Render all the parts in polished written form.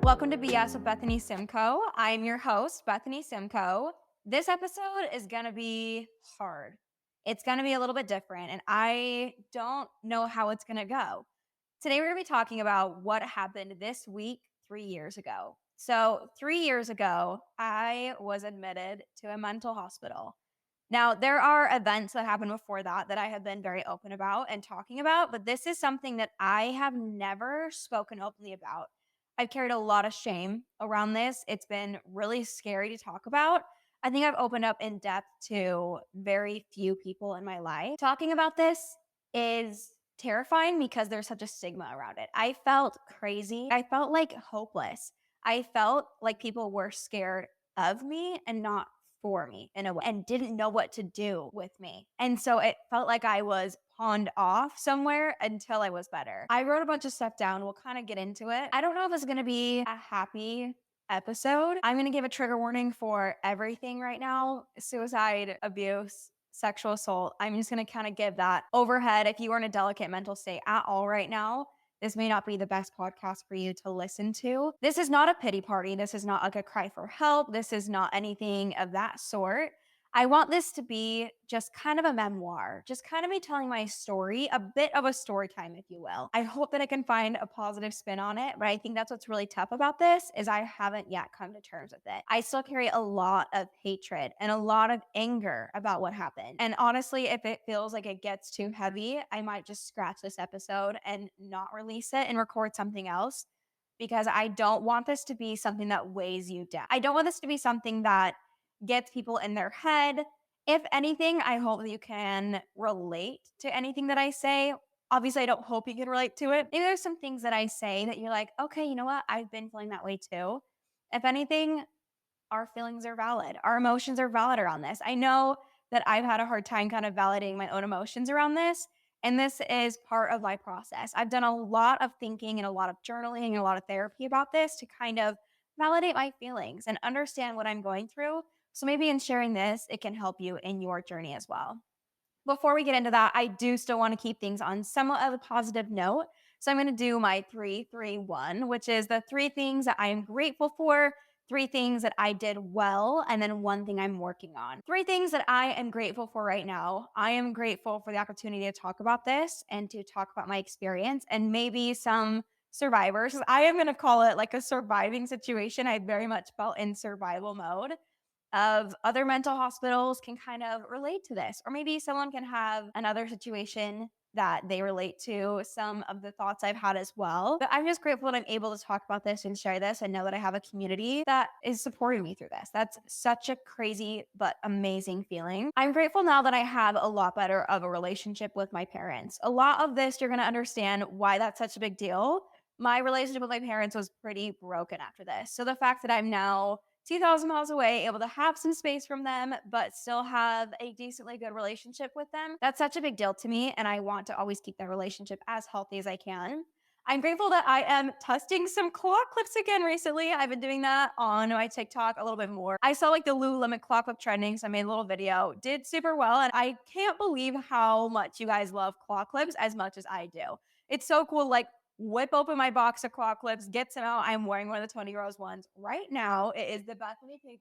Welcome to BS with Bethany Simcoe. I'm your host, Bethany Simcoe. This episode is going to be hard. It's going to be a little bit different, and I don't know how it's going to go. Today, we're going to be talking about what happened this week 3 years ago. So, 3 years ago, I was admitted to a mental hospital. Now, there are events that happened before that I have been very open about and talking about, but this is something that I have never spoken openly about. I've carried a lot of shame around this. It's been really scary to talk about. I think I've opened up in depth to very few people in my life. Talking about this is terrifying because there's such a stigma around it. I felt crazy. I felt like hopeless. I felt like people were scared of me and not for me in a way and didn't know what to do with me. And so it felt like I was pawned off somewhere until I was better. I wrote a bunch of stuff down. We'll kind of get into it. I don't know if it's going to be a happy episode. I'm going to give a trigger warning for everything right now: suicide, abuse, sexual assault. I'm just going to kind of give that overhead. If you are in a delicate mental state at all right now, this may not be the best podcast for you to listen to. This is not a pity party. This is not like a cry for help. This is not anything of that sort. I want this to be just kind of a memoir, just kind of me telling my story, a bit of a story time, if you will. I hope that I can find a positive spin on it, but I think that's what's really tough about this is I haven't yet come to terms with it. I still carry a lot of hatred and a lot of anger about what happened. And honestly, if it feels like it gets too heavy, I might just scratch this episode and not release it and record something else because I don't want this to be something that weighs you down. I don't want this to be something that gets people in their head. If anything, I hope that you can relate to anything that I say. Obviously, I don't hope you can relate to it. Maybe there's some things that I say that you're like, okay, you know what? I've been feeling that way too. If anything, our feelings are valid. Our emotions are valid around this. I know that I've had a hard time kind of validating my own emotions around this. And this is part of my process. I've done a lot of thinking and a lot of journaling and a lot of therapy about this to kind of validate my feelings and understand what I'm going through. So maybe in sharing this, it can help you in your journey as well. Before we get into that, I do still want to keep things on somewhat of a positive note. So I'm going to do my 3-3-1, which is the three things that I am grateful for, three things that I did well, and then one thing I'm working on. Three things that I am grateful for right now. I am grateful for the opportunity to talk about this and to talk about my experience and maybe some survivors. I am going to call it like a surviving situation. I very much felt in survival mode of other mental hospitals can kind of relate to this. Or maybe someone can have another situation that they relate to some of the thoughts I've had as well. But I'm just grateful that I'm able to talk about this and share this and know that I have a community that is supporting me through this. That's such a crazy but amazing feeling. I'm grateful now that I have a lot better of a relationship with my parents. A lot of this, you're going to understand why that's such a big deal. My relationship with my parents was pretty broken after this. So the fact that I'm now 2,000 miles away, able to have some space from them, but still have a decently good relationship with them. That's such a big deal to me. And I want to always keep that relationship as healthy as I can. I'm grateful that I am testing some claw clips again recently. I've been doing that on my TikTok a little bit more. I saw like the Lululemon claw clip trending, so I made a little video. Did super well. And I can't believe how much you guys love claw clips as much as I do. It's so cool. Like, whip open my box of claw clips, get some out. I'm wearing one of the 20 Rose ones right now. It is the Bethany Pink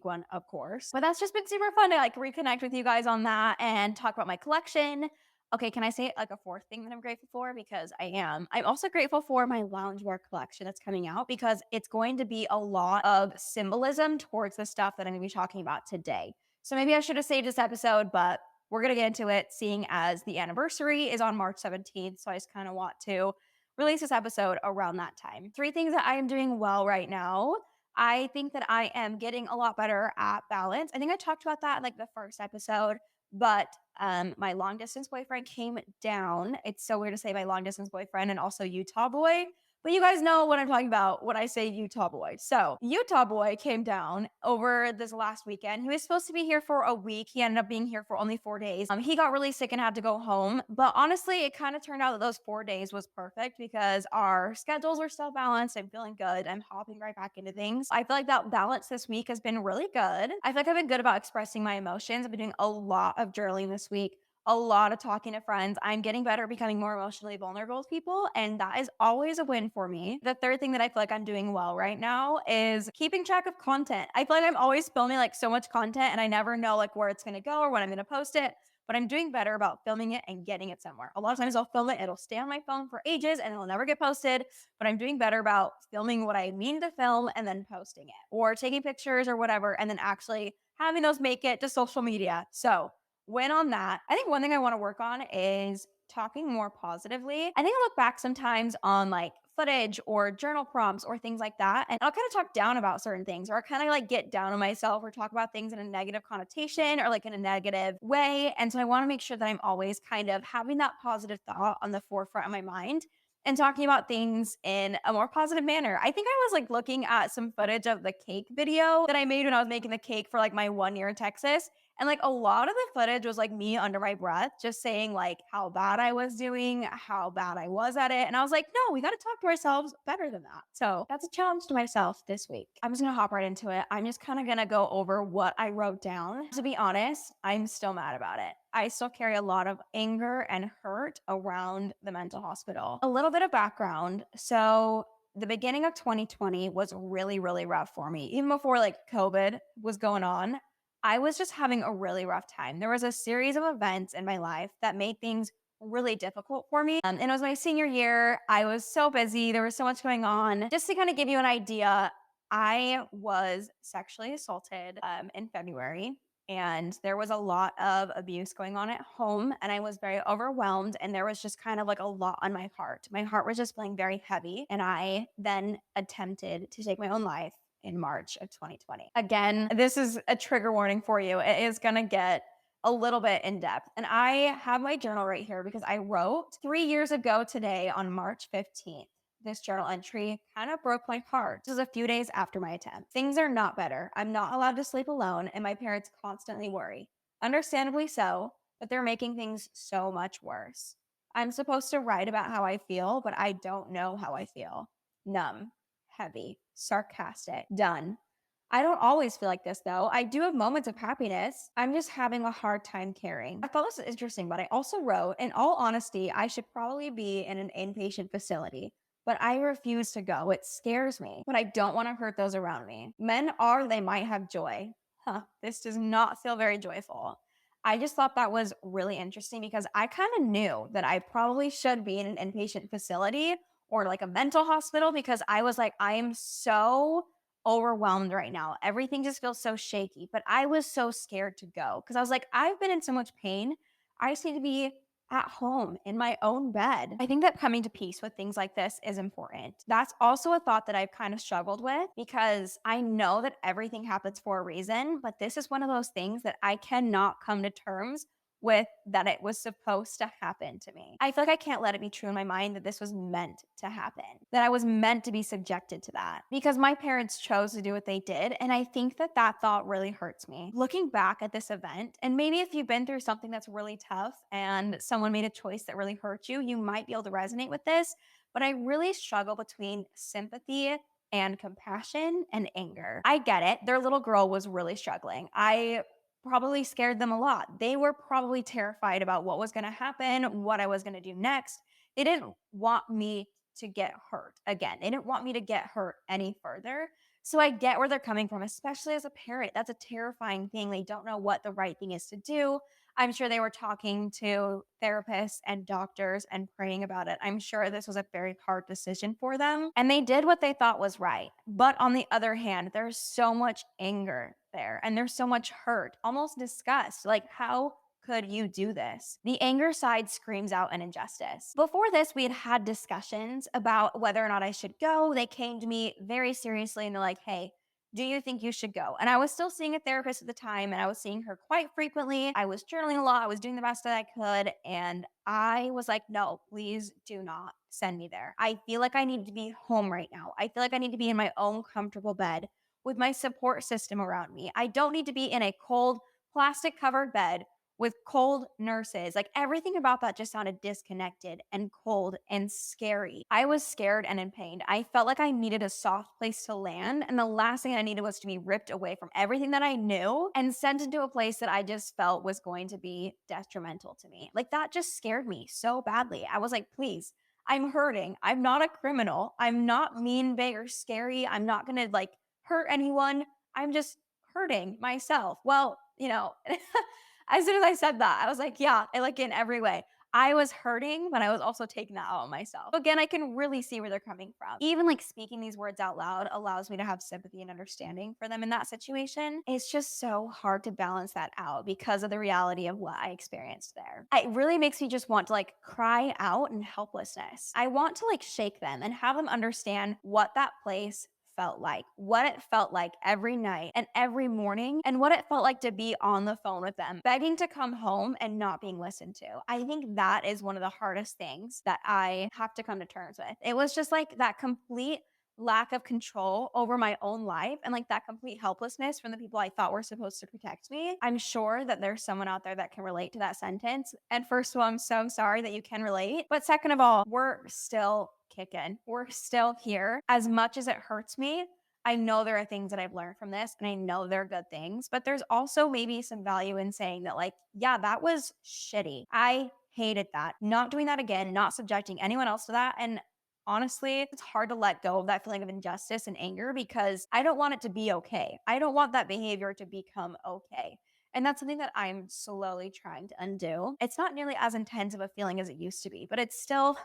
one, of course. But that's just been super fun to like reconnect with you guys on that and talk about my collection. Okay, can I say like a fourth thing that I'm grateful for? Because I am. I'm also grateful for my loungewear collection that's coming out because it's going to be a lot of symbolism towards the stuff that I'm going to be talking about today. So maybe I should have saved this episode, but we're going to get into it, seeing as the anniversary is on March 17th. So I just kind of want to release this episode around that time. Three things that I am doing well right now. I think that I am getting a lot better at balance. I think I talked about that in like the first episode, but my long distance boyfriend came down. It's so weird to say my long distance boyfriend and also Utah boy. But you guys know what I'm talking about when I say Utah boy. So Utah boy came down over this last weekend. He was supposed to be here for a week. He ended up being here for only 4 days. He got really sick and had to go home. But honestly, it kind of turned out that those 4 days was perfect because our schedules were still balanced. I'm feeling good. I'm hopping right back into things. I feel like that balance this week has been really good. I feel like I've been good about expressing my emotions. I've been doing a lot of journaling this week. a lot of talking to friends. I'm getting better at becoming more emotionally vulnerable with people, and that is always a win for me. The third thing that I feel like I'm doing well right now is keeping track of content. I feel like I'm always filming like so much content and I never know like where it's going to go or when I'm going to post it. But I'm doing better about filming it and getting it somewhere. A lot of times I'll film it, it'll stay on my phone for ages and it'll never get posted. But I'm doing better about filming what I mean to film and then posting it or taking pictures or whatever and then actually having those make it to social media. So win on that. I think one thing I want to work on is talking more positively. I think I look back sometimes on like footage or journal prompts or things like that, and I'll kind of talk down about certain things, or I kind of like get down on myself or talk about things in a negative connotation or like in a negative way. And so I want to make sure that I'm always kind of having that positive thought on the forefront of my mind and talking about things in a more positive manner. I think I was like looking at some footage of the cake video that I made when I was making the cake for like my 1 year in Texas. And like a lot of the footage was like me under my breath, just saying like how bad I was doing, how bad I was at it. And I was like, no, we got to talk to ourselves better than that. So that's a challenge to myself this week. I'm just going to hop right into it. I'm just kind of going to go over what I wrote down. To be honest, I'm still mad about it. I still carry a lot of anger and hurt around the mental hospital. A little bit of background. So the beginning of 2020 was really, really rough for me. Even before like COVID was going on, I was just having a really rough time. There was a series of events in my life that made things really difficult for me. And it was my senior year. I was so busy. There was so much going on. Just to kind of give you an idea, I was sexually assaulted in February. And there was a lot of abuse going on at home, and I was very overwhelmed. And there was just kind of like a lot on my heart. My heart was just feeling very heavy. And I then attempted to take my own life in March of 2020. Again, this is a trigger warning for you. It is going to get a little bit in depth. And I have my journal right here because I wrote 3 years ago today on March 15th. This journal entry kind of broke my heart. This is a few days after my attempt. Things are not better. I'm not allowed to sleep alone, and my parents constantly worry. Understandably so, but they're making things so much worse. I'm supposed to write about how I feel, but I don't know how I feel. Numb, heavy, sarcastic, done. I don't always feel like this though. I do have moments of happiness. I'm just having a hard time caring. I thought this was interesting, but I also wrote, in all honesty, I should probably be in an inpatient facility, but I refuse to go. It scares me, but I don't want to hurt those around me. Men are, they might have joy. This does not feel very joyful. I just thought that was really interesting because I kind of knew that I probably should be in an inpatient facility or like a mental hospital because I was like, I am so overwhelmed right now. Everything just feels so shaky, but I was so scared to go because I was like, I've been in so much pain. I just need to be at home in my own bed. I think that coming to peace with things like this is important. That's also a thought that I've kind of struggled with because I know that everything happens for a reason, but this is one of those things that I cannot come to terms with that it was supposed to happen to me. I feel like I can't let it be true in my mind that this was meant to happen, that I was meant to be subjected to that because my parents chose to do what they did. And I think that that thought really hurts me. Looking back at this event, and maybe if you've been through something that's really tough and someone made a choice that really hurt you, you might be able to resonate with this. But I really struggle between sympathy and compassion and anger. I get it. Their little girl was really struggling. I probably scared them a lot. They were probably terrified about what was going to happen, what I was going to do next. They didn't want me to get hurt again. They didn't want me to get hurt any further. So I get where they're coming from, especially as a parent. That's a terrifying thing. They don't know what the right thing is to do. I'm sure they were talking to therapists and doctors and praying about it. I'm sure this was a very hard decision for them. And they did what they thought was right. But on the other hand, there's so much anger there and there's so much hurt, almost disgust. Like, how could you do this? The anger side screams out an injustice. Before this, we had had discussions about whether or not I should go. They came to me very seriously and they're like, hey, do you think you should go? And I was still seeing a therapist at the time and I was seeing her quite frequently. I was journaling a lot. I was doing the best that I could. And I was like, no, please do not send me there. I feel like I need to be home right now. I feel like I need to be in my own comfortable bed with my support system around me. I don't need to be in a cold, plastic covered bed with cold nurses. Like everything about that just sounded disconnected and cold and scary. I was scared and in pain. I felt like I needed a soft place to land. And the last thing I needed was to be ripped away from everything that I knew and sent into a place that I just felt was going to be detrimental to me. Like that just scared me so badly. I was like, please, I'm hurting. I'm not a criminal. I'm not mean, big, or scary. I'm not going to like hurt anyone. I'm just hurting myself. Well, as soon as I said that, I was like, yeah, like in every way. I was hurting, but I was also taking that out on myself. Again, I can really see where they're coming from. Even like speaking these words out loud allows me to have sympathy and understanding for them in that situation. It's just so hard to balance that out because of the reality of what I experienced there. It really makes me just want to like cry out in helplessness. I want to like shake them and have them understand what that place felt like, what it felt like every night and every morning, and what it felt like to be on the phone with them, begging to come home and not being listened to. I think that is one of the hardest things that I have to come to terms with. It was just like that complete lack of control over my own life and like that complete helplessness from the people I thought were supposed to protect me. I'm sure that there's someone out there that can relate to that sentence. And first of all, I'm so sorry that you can relate. But second of all, we're still kicking. We're still here. As much as it hurts me, I know there are things that I've learned from this and I know they're good things, but there's also maybe some value in saying that, like, yeah, that was shitty. I hated that. Not doing that again, not subjecting anyone else to that. And honestly, it's hard to let go of that feeling of injustice and anger because I don't want it to be okay. I don't want that behavior to become okay. And that's something that I'm slowly trying to undo. It's not nearly as intense of a feeling as it used to be, but it's still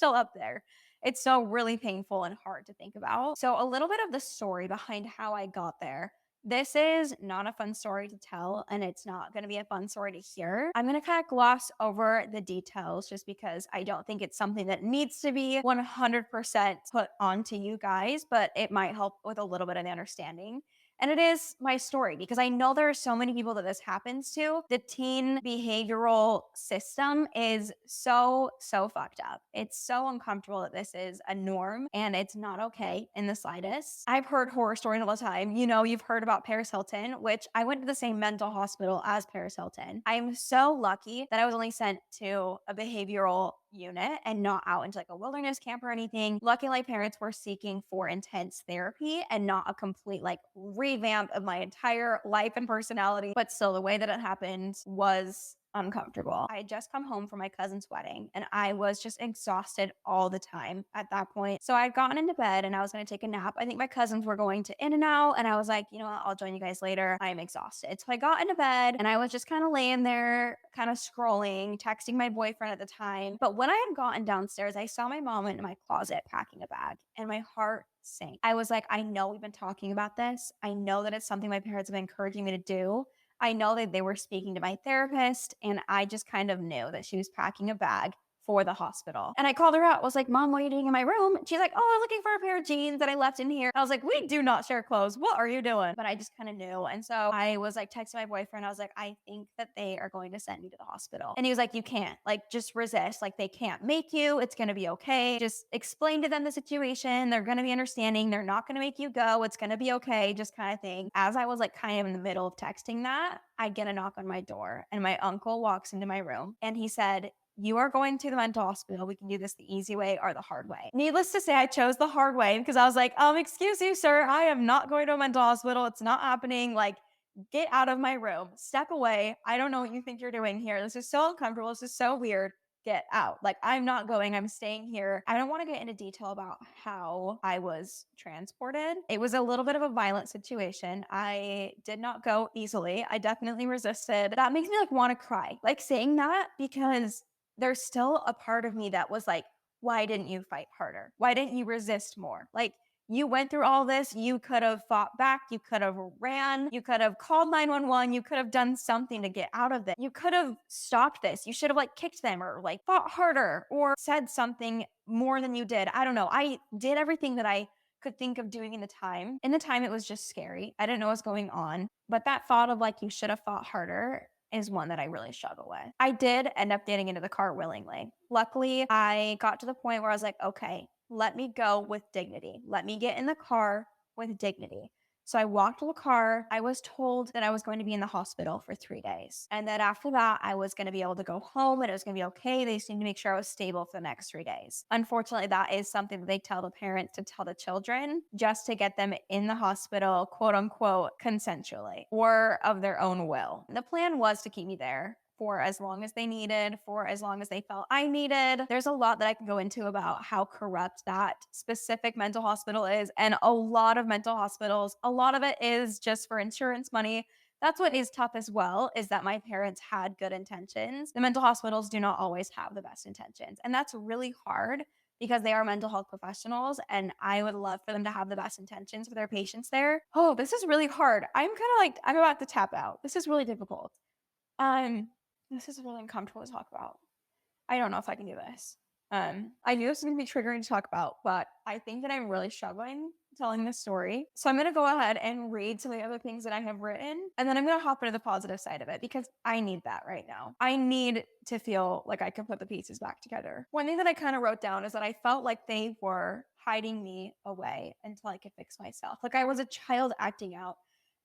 up there. It's so really painful and hard to think about. So, a little bit of the story behind how I got there. This is not a fun story to tell, and it's not going to be a fun story to hear. I'm going to kind of gloss over the details just because I don't think it's something that needs to be 100% put onto you guys, but it might help with a little bit of the understanding. And it is my story because I know there are so many people that this happens to. The teen behavioral system is so fucked up. It's so uncomfortable that this is a norm and it's not okay in the slightest. I've heard horror stories all the time. You've heard about Paris Hilton, which I went to the same mental hospital as Paris Hilton. I'm so lucky that I was only sent to a behavioral unit and not out into like a wilderness camp or anything. Luckily, my parents were seeking for intense therapy and not a complete like revamp of my entire life and personality. But still, the way that it happened was uncomfortable. I had just come home from my cousin's wedding and I was just exhausted all the time at that point. So I had gotten into bed and I was going to take a nap. I think my cousins were going to In-N-Out and I was like, you know what, I'll join you guys later. I'm exhausted. So I got into bed and I was just kind of laying there, kind of scrolling, texting my boyfriend at the time. But when I had gotten downstairs, I saw my mom in my closet packing a bag and my heart sank. I was like, I know we've been talking about this. I know that it's something my parents have been encouraging me to do. I know that they were speaking to my therapist, and I just kind of knew that she was packing a bag for the hospital. And I called her out. I was like, Mom, what are you doing in my room? And she's like, oh, I'm looking for a pair of jeans that I left in here. I was like, we do not share clothes. What are you doing? But I just kind of knew. And so I was like texting my boyfriend. I was like, I think that they are going to send me to the hospital. And he was like, you can't. Like, just resist. Like, they can't make you. It's going to be okay. Just explain to them the situation. They're going to be understanding. They're not going to make you go. It's going to be okay. Just kind of thing. As I was like kind of in the middle of texting that, I get a knock on my door and my uncle walks into my room and he said, you are going to the mental hospital. We can do this the easy way or the hard way. Needless to say, I chose the hard way because I was like, excuse you, sir. I am not going to a mental hospital. It's not happening. Like, get out of my room. Step away. I don't know what you think you're doing here. This is so uncomfortable. This is so weird. Get out. Like, I'm not going. I'm staying here. I don't want to get into detail about how I was transported. It was a little bit of a violent situation. I did not go easily. I definitely resisted. That makes me like want to cry. Like saying that because there's still a part of me that was like, why didn't you fight harder? Why didn't you resist more? Like, you went through all this. You could have fought back. You could have ran. You could have called 911. You could have done something to get out of this. You could have stopped this. You should have like kicked them or like fought harder or said something more than you did. I don't know. I did everything that I could think of doing in the time. In the time, it was just scary. I didn't know what was going on. But that thought of like, you should have fought harder is one that I really struggle with. I did end up getting into the car willingly. Luckily, I got to the point where I was like, okay, let me go with dignity. Let me get in the car with dignity. So I walked to the car. I was told that I was going to be in the hospital for 3 days. And that after that, I was going to be able to go home and it was going to be okay. They just need to make sure I was stable for the next 3 days. Unfortunately, that is something that they tell the parents to tell the children just to get them in the hospital, quote unquote, consensually or of their own will. The plan was to keep me there for as long as they needed, for as long as they felt I needed. There's a lot that I can go into about how corrupt that specific mental hospital is. And a lot of mental hospitals, a lot of it is just for insurance money. That's what is tough as well, is that my parents had good intentions. The mental hospitals do not always have the best intentions. And that's really hard because they are mental health professionals and I would love for them to have the best intentions for their patients there. Oh, this is really hard. I'm kind of like, I'm about to tap out. This is really difficult. Um, this is really uncomfortable to talk about. I don't know if I can do this. I knew this was gonna be triggering to talk about, but I think that I'm really struggling telling this story. So I'm gonna go ahead and read some of the other things that I have written, and then I'm gonna hop into the positive side of it because I need that right now. I need to feel like I can put the pieces back together. One thing that I kind of wrote down is that I felt like they were hiding me away until I could fix myself. Like I was a child acting out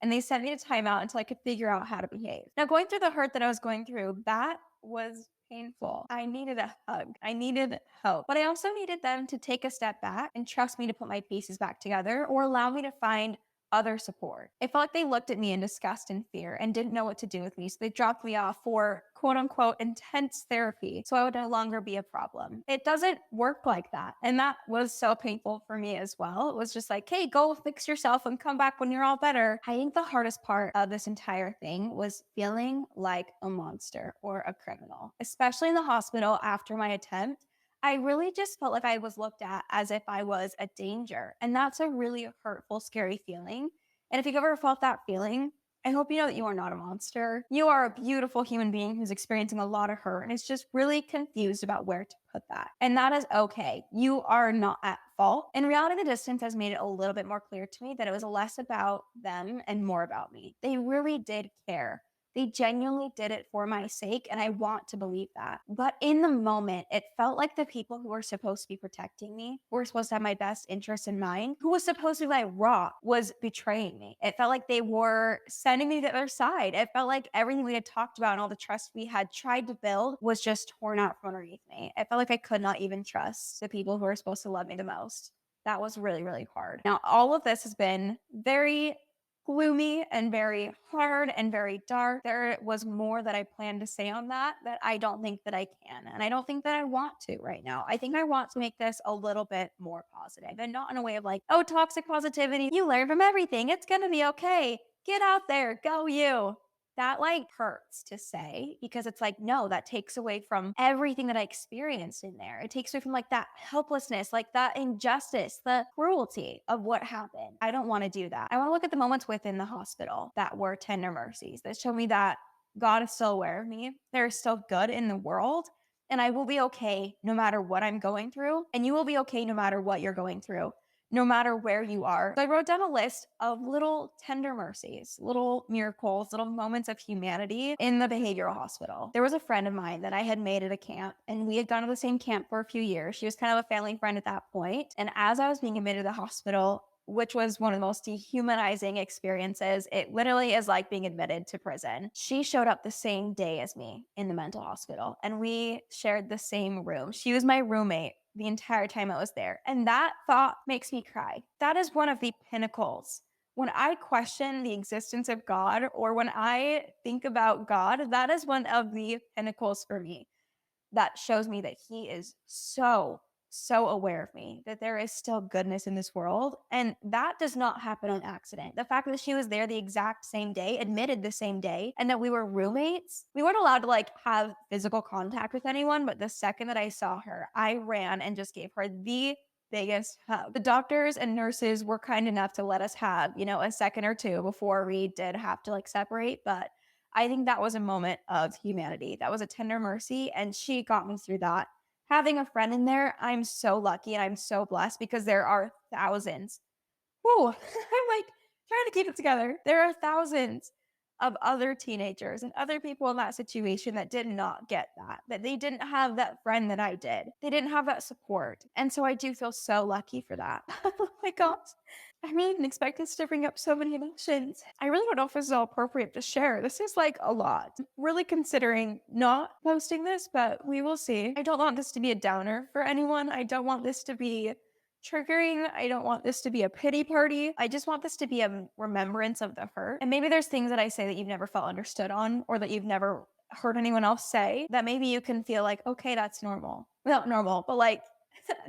and they sent me to timeout until I could figure out how to behave. Now, going through the hurt that I was going through, that was painful. I needed a hug. I needed hope. But I also needed them to take a step back and trust me to put my pieces back together or allow me to find other support. It felt like they looked at me in disgust and fear and didn't know what to do with me. So they dropped me off for quote unquote intense therapy so I would no longer be a problem. It doesn't work like that. And that was so painful for me as well. It was just like, hey, go fix yourself and come back when you're all better. I think the hardest part of this entire thing was feeling like a monster or a criminal, especially in the hospital after my attempt. I really just felt like I was looked at as if I was a danger. And that's a really hurtful, scary feeling. And if you've ever felt that feeling, I hope you know that you are not a monster. You are a beautiful human being who's experiencing a lot of hurt and is just really confused about where to put that. And that is okay. You are not at fault. In reality, the distance has made it a little bit more clear to me that it was less about them and more about me. They really did care. They genuinely did it for my sake, and I want to believe that. But in the moment, it felt like the people who were supposed to be protecting me, who were supposed to have my best interests in mind, who was supposed to be my rock, was betraying me. It felt like they were sending me to their side. It felt like everything we had talked about and all the trust we had tried to build was just torn out from underneath me. It felt like I could not even trust the people who were supposed to love me the most. That was really, really hard. Now, all of this has been very gloomy and very hard and very dark. There was more that I planned to say on that I don't think that I can. And I don't think that I want to right now. I think I want to make this a little bit more positive and not in a way of like, oh, toxic positivity. You learn from everything. It's going to be okay. Get out there. Go you. That like hurts to say because it's like, no, that takes away from everything that I experienced in there. It takes away from like that helplessness, like that injustice, the cruelty of what happened. I don't want to do that. I want to look at the moments within the hospital that were tender mercies that show me that God is still aware of me. There is still good in the world. And I will be okay no matter what I'm going through. And you will be okay no matter what you're going through, no matter where you are. So I wrote down a list of little tender mercies, little miracles, little moments of humanity in the behavioral hospital. There was a friend of mine that I had made at a camp, and we had gone to the same camp for a few years. She was kind of a family friend at that point. And as I was being admitted to the hospital, which was one of the most dehumanizing experiences. It literally is like being admitted to prison. She showed up the same day as me in the mental hospital, and we shared the same room. She was my roommate the entire time I was there. And that thought makes me cry. That is one of the pinnacles. When I question the existence of God or when I think about God, that is one of the pinnacles for me that shows me that he is so aware of me, that there is still goodness in this world. And that does not happen on accident. The fact that she was there the exact same day, admitted the same day, and that we were roommates, we weren't allowed to like have physical contact with anyone. But the second that I saw her, I ran and just gave her the biggest hug. The doctors and nurses were kind enough to let us have, a second or two before we did have to like separate. But I think that was a moment of humanity. That was a tender mercy. And she got me through that. Having a friend in there, I'm so lucky and I'm so blessed because there are thousands. Whoa, I'm like trying to keep it together. There are thousands of other teenagers and other people in that situation that did not get that they didn't have that friend that I did. They didn't have that support. And so I do feel so lucky for that. Oh my gosh. I really didn't expect this to bring up so many emotions. I really don't know if this is all appropriate to share. This is like a lot. Really considering not posting this, but we will see. I don't want this to be a downer for anyone. I don't want this to be triggering. I don't want this to be a pity party. I just want this to be a remembrance of the hurt. And maybe there's things that I say that you've never felt understood on, or that you've never heard anyone else say, that maybe you can feel like, okay, that's normal. Not normal, but like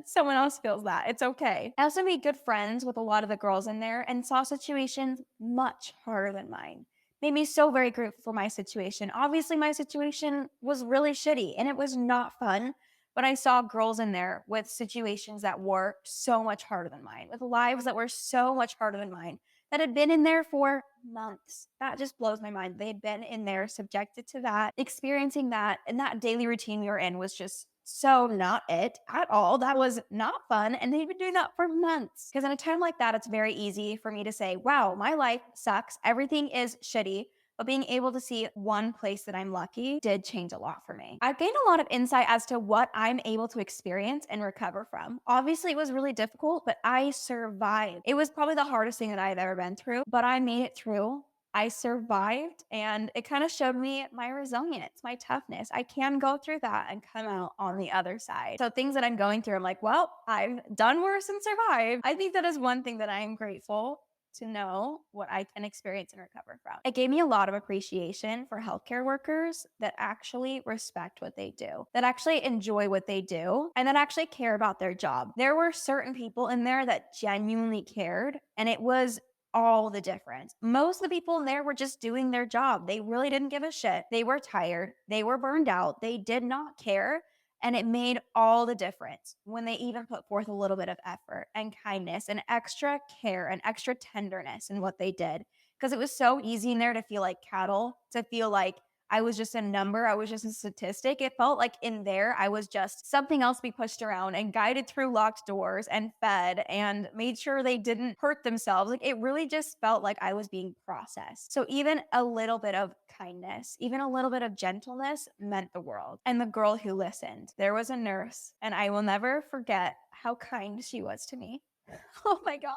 someone else feels that. It's okay. I also made good friends with a lot of the girls in there and saw situations much harder than mine. Made me so very grateful for my situation. Obviously, my situation was really shitty and it was not fun, but I saw girls in there with situations that were so much harder than mine, with lives that were so much harder than mine, that had been in there for months. That just blows my mind. They had been in there, subjected to that, experiencing that, and that daily routine we were in was just so not it at all. That was not fun. And they'd been doing that for months. Because in a time like that, it's very easy for me to say, wow, my life sucks. Everything is shitty. But being able to see one place that I'm lucky did change a lot for me. I've gained a lot of insight as to what I'm able to experience and recover from. Obviously, it was really difficult, but I survived. It was probably the hardest thing that I've ever been through, but I made it through. I survived, and it kind of showed me my resilience, my toughness. I can go through that and come out on the other side. So things that I'm going through, I'm like, well, I've done worse and survived. I think that is one thing that I am grateful to know what I can experience and recover from. It gave me a lot of appreciation for healthcare workers that actually respect what they do, that actually enjoy what they do, and that actually care about their job. There were certain people in there that genuinely cared, and it was all the difference. Most of the people in there were just doing their job. They really didn't give a shit. They were tired. They were burned out. They did not care. And it made all the difference when they even put forth a little bit of effort and kindness and extra care and extra tenderness in what they did. Because it was so easy in there to feel like cattle, to feel like I was just a number. I was just a statistic. It felt like in there, I was just something else be pushed around and guided through locked doors and fed and made sure they didn't hurt themselves. Like it really just felt like I was being processed. So even a little bit of kindness, even a little bit of gentleness meant the world. And the girl who listened, there was a nurse, and I will never forget how kind she was to me. Oh my God.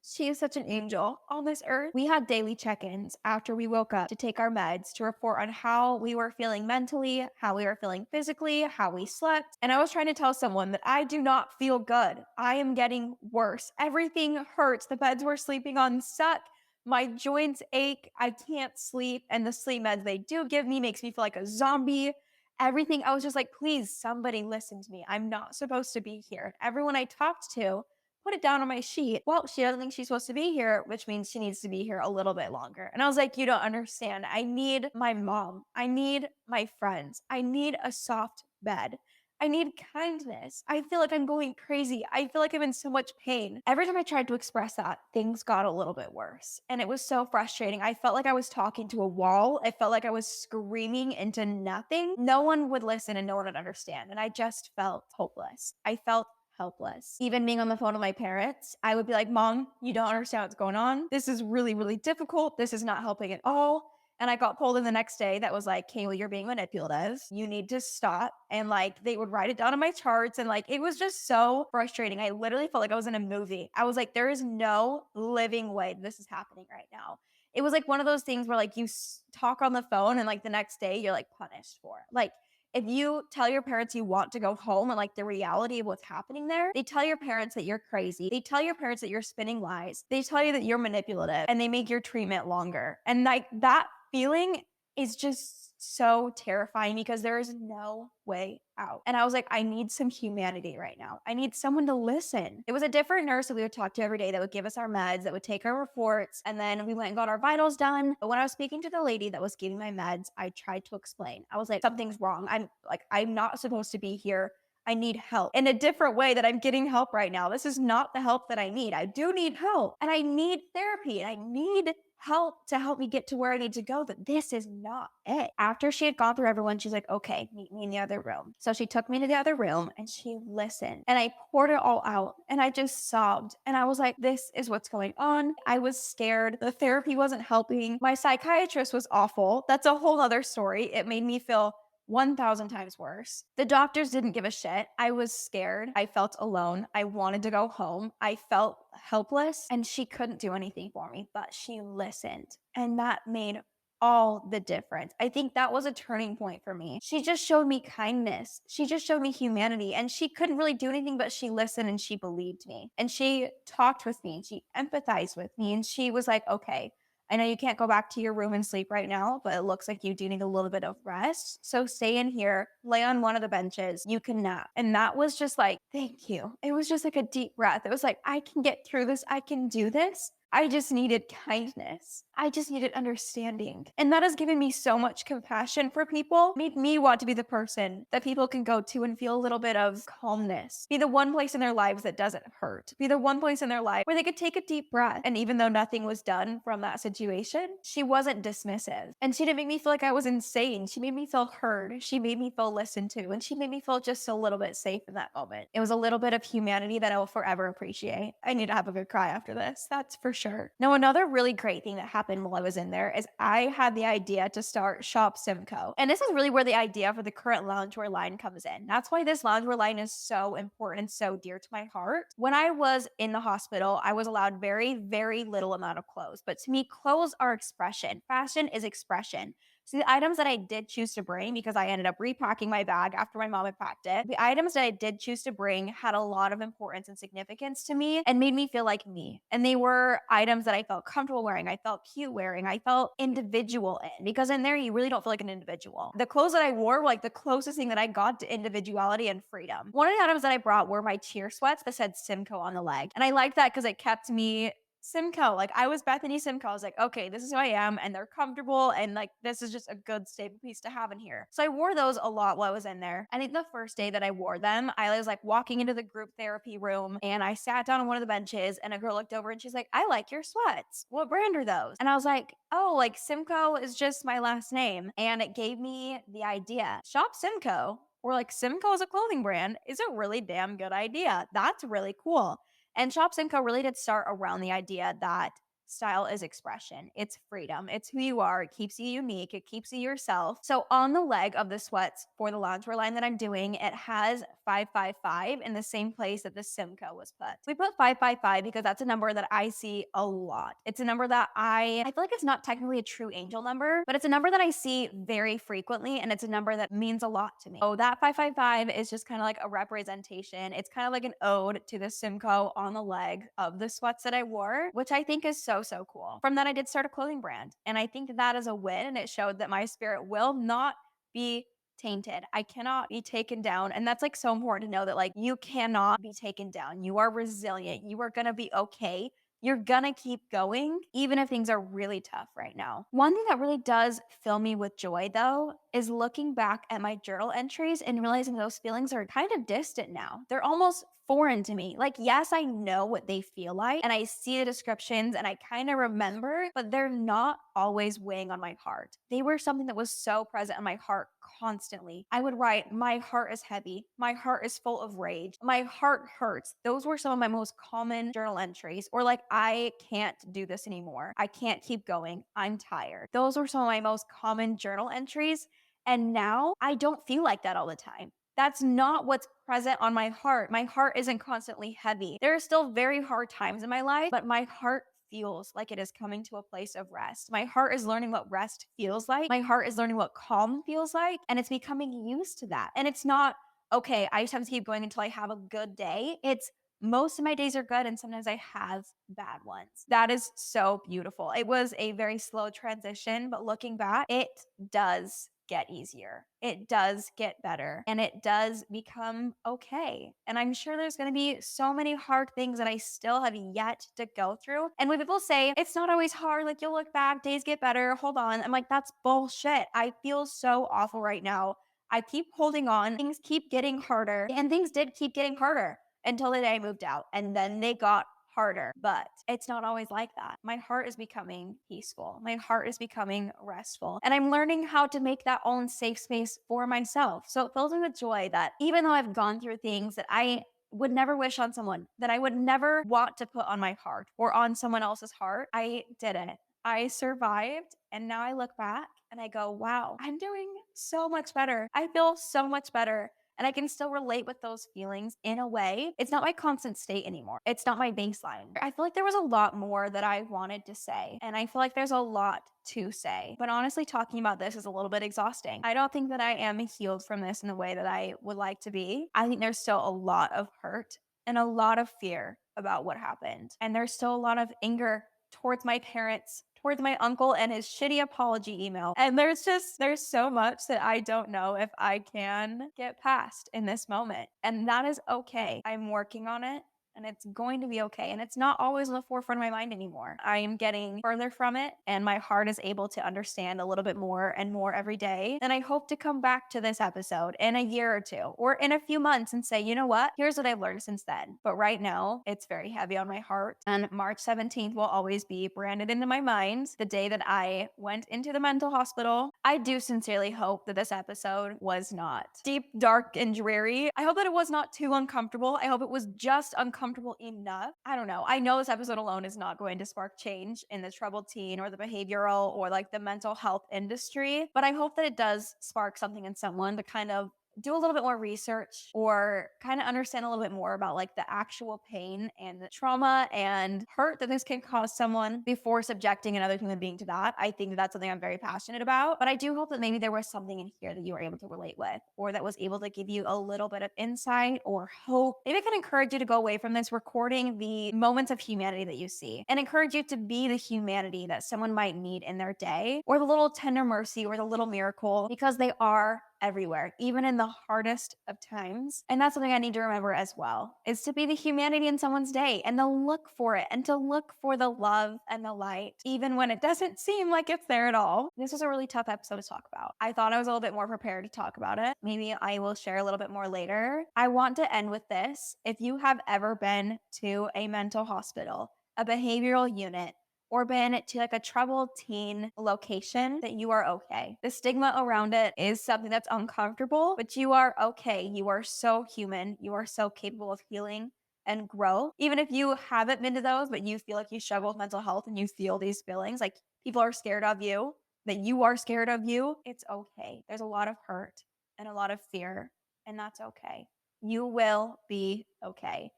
She is such an angel on this earth. We had daily check ins after we woke up to take our meds to report on how we were feeling mentally, how we were feeling physically, how we slept. And I was trying to tell someone that I do not feel good. I am getting worse. Everything hurts. The beds we're sleeping on suck. My joints ache. I can't sleep. And the sleep meds they do give me makes me feel like a zombie. Everything. I was just like, please, somebody listen to me. I'm not supposed to be here. Everyone I talked to put it down on my sheet. Well, she doesn't think she's supposed to be here, which means she needs to be here a little bit longer. And I was like, you don't understand. I need my mom. I need my friends. I need a soft bed. I need kindness. I feel like I'm going crazy. I feel like I'm in so much pain. Every time I tried to express that, things got a little bit worse. And it was so frustrating. I felt like I was talking to a wall. I felt like I was screaming into nothing. No one would listen and no one would understand. And I just felt hopeless. I felt helpless. Even being on the phone with my parents, I would be like, Mom, you don't understand what's going on. This is really, really difficult. This is not helping at all. And I got pulled in the next day that was like, Kayla, you're being manipulative. You need to stop. And like, they would write it down on my charts. And like, it was just so frustrating. I literally felt like I was in a movie. I was like, there is no living way this is happening right now. It was like one of those things where like you talk on the phone and like the next day you're like punished for it. Like, if you tell your parents you want to go home and like the reality of what's happening there, they tell your parents that you're crazy. They tell your parents that you're spinning lies. They tell you that you're manipulative and they make your treatment longer. And like that feeling is just so terrifying because there is no way out. And I was like, I need some humanity right now. I need someone to listen. It was a different nurse that we would talk to every day that would give us our meds, that would take our reports, and then we went and got our vitals done. But when I was speaking to the lady that was giving my meds, I tried to explain. I was like, something's wrong. I'm not supposed to be here. I need help in a different way that I'm getting help right now. This is not the help that I need. I do need help and I need therapy and I need help to help me get to where I need to go, but this is not it. After she had gone through everyone, she's like, okay, meet me in the other room. So she took me to the other room and she listened and I poured it all out and I just sobbed. And I was like, this is what's going on. I was scared. The therapy wasn't helping. My psychiatrist was awful. That's a whole other story. It made me feel 1,000 times worse. The doctors didn't give a shit. I was scared. I felt alone. I wanted to go home. I felt helpless, and she couldn't do anything for me, but she listened. And that made all the difference. I think that was a turning point for me. She just showed me kindness. She just showed me humanity, and she couldn't really do anything, but she listened and she believed me. And she talked with me and she empathized with me. And she was like, okay, I know you can't go back to your room and sleep right now, but it looks like you do need a little bit of rest. So stay in here, lay on one of the benches, you can nap. And that was just like, thank you. It was just like a deep breath. It was like, I can get through this. I can do this. I just needed kindness. I just needed understanding. And that has given me so much compassion for people, made me want to be the person that people can go to and feel a little bit of calmness. Be the one place in their lives that doesn't hurt. Be the one place in their life where they could take a deep breath. And even though nothing was done from that situation, she wasn't dismissive. And she didn't make me feel like I was insane. She made me feel heard. She made me feel listened to. And she made me feel just a little bit safe in that moment. It was a little bit of humanity that I will forever appreciate. I need to have a good cry after this. That's for sure. Now, another really great thing that happened while I was in there is I had the idea to start Shop Simcoe. And this is really where the idea for the current loungewear line comes in. That's why this loungewear line is so important and so dear to my heart. When I was in the hospital, I was allowed very, very little amount of clothes. But to me, clothes are expression. Fashion is expression. So the items that I did choose to bring, because I ended up repacking my bag after my mom had packed it, the items that I did choose to bring had a lot of importance and significance to me and made me feel like me. And they were items that I felt comfortable wearing, I felt cute wearing, I felt individual in, because in there you really don't feel like an individual. The clothes that I wore were like the closest thing that I got to individuality and freedom. One of the items that I brought were my cheer sweats that said Simcoe on the leg. And I liked that because it kept me Simcoe. Like I was Bethany Simcoe. I was like, okay, this is who I am, and they're comfortable, and like this is just a good staple piece to have in here. So I wore those a lot while I was in there. I think the first day that I wore them, I was like walking into the group therapy room, and I sat down on one of the benches, and a girl looked over and she's like, I like your sweats. What brand are those? And I was like, oh, like Simcoe is just my last name, and it gave me the idea. Shop Simcoe. Or like Simcoe is a clothing brand is a really damn good idea. That's really cool. And Shop Simcoe really did start around the idea that style is expression. It's freedom. It's who you are. It keeps you unique. It keeps you yourself. So on the leg of the sweats for the loungewear line that I'm doing, it has 555 in the same place that the Simcoe was put. We put 555 because that's a number that I see a lot. It's a number that I feel like it's not technically a true angel number, but it's a number that I see very frequently, and it's a number that means a lot to me. So that 555 is just kind of like a representation. It's kind of like an ode to the Simcoe on the leg of the sweats that I wore, which I think is so cool. From that, I did start a clothing brand, and I think that is a win, and it showed that my spirit will not be tainted. I cannot be taken down. And that's like so important to know that like you cannot be taken down. You are resilient. You are going to be okay. You're gonna keep going, even if things are really tough right now. One thing that really does fill me with joy, though, is looking back at my journal entries and realizing those feelings are kind of distant now. They're almost foreign to me. Like, yes, I know what they feel like, and I see the descriptions and I kind of remember, but they're not always weighing on my heart. They were something that was so present in my heart constantly. I would write, my heart is heavy. My heart is full of rage. My heart hurts. Those were some of my most common journal entries. Or like, I can't do this anymore. I can't keep going. I'm tired. Those were some of my most common journal entries. And now I don't feel like that all the time. That's not what's present on my heart. My heart isn't constantly heavy. There are still very hard times in my life, but my heart feels like it is coming to a place of rest. My heart is learning what rest feels like. My heart is learning what calm feels like, and it's becoming used to that. And it's not, okay, I just have to keep going until I have a good day. It's most of my days are good, and sometimes I have bad ones. That is so beautiful. It was a very slow transition, but looking back, it does get easier. It does get better, and it does become okay. And I'm sure there's going to be so many hard things that I still have yet to go through. And when people say it's not always hard, like you'll look back, days get better, hold on. I'm like, that's bullshit. I feel so awful right now. I keep holding on. Things keep getting harder, and things did keep getting harder until the day I moved out. And then they got harder, but it's not always like that. My heart is becoming peaceful. My heart is becoming restful. And I'm learning how to make that own safe space for myself. So it fills me with joy that even though I've gone through things that I would never wish on someone, that I would never want to put on my heart or on someone else's heart, I did it. I survived. And now I look back and I go, wow, I'm doing so much better. I feel so much better. And I can still relate with those feelings in a way. It's not my constant state anymore. It's not my baseline. I feel like there was a lot more that I wanted to say. And I feel like there's a lot to say. But honestly, talking about this is a little bit exhausting. I don't think that I am healed from this in the way that I would like to be. I think there's still a lot of hurt and a lot of fear about what happened. And there's still a lot of anger towards my parents, towards my uncle and his shitty apology email. And there's so much that I don't know if I can get past in this moment. And that is okay. I'm working on it. And it's going to be okay. And it's not always in the forefront of my mind anymore. I am getting further from it, and my heart is able to understand a little bit more and more every day. And I hope to come back to this episode in a year or two, or in a few months, and say, you know what? Here's what I've learned since then. But right now, it's very heavy on my heart. And March 17th will always be branded into my mind, the day that I went into the mental hospital. I do sincerely hope that this episode was not deep, dark, and dreary. I hope that it was not too uncomfortable. I hope it was just uncomfortable enough. I don't know. I know this episode alone is not going to spark change in the troubled teen or the behavioral or like the mental health industry, but I hope that it does spark something in someone to kind of do a little bit more research or kind of understand a little bit more about like the actual pain and the trauma and hurt that this can cause someone before subjecting another human being to that. I think that that's something I'm very passionate about, but I do hope that maybe there was something in here that you were able to relate with, or that was able to give you a little bit of insight or hope. Maybe it can encourage you to go away from this recording the moments of humanity that you see and encourage you to be the humanity that someone might need in their day, or the little tender mercy or the little miracle, because they are everywhere, even in the hardest of times. And that's something I need to remember as well, is to be the humanity in someone's day and to look for it and to look for the love and the light, even when it doesn't seem like it's there at all. This was a really tough episode to talk about. I thought I was a little bit more prepared to talk about it. Maybe I will share a little bit more later. I want to end with this. If you have ever been to a mental hospital, a behavioral unit, or been to like a troubled teen location, that you are okay. The stigma around it is something that's uncomfortable, but you are okay. You are so human. You are so capable of healing and grow. Even if you haven't been to those, but you feel like you struggle with mental health and you feel these feelings, like people are scared of you, that you are scared of you, it's okay. There's a lot of hurt and a lot of fear, and that's okay. You will be okay.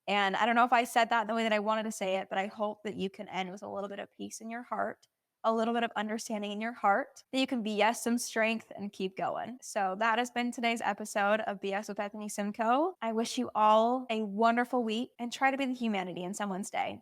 And I don't know if I said that the way that I wanted to say it, but I hope that you can end with a little bit of peace in your heart, a little bit of understanding in your heart, that you can BS some strength and keep going. So that has been today's episode of BS with Bethany Simcoe. I wish you all a wonderful week and try to be the humanity in someone's day.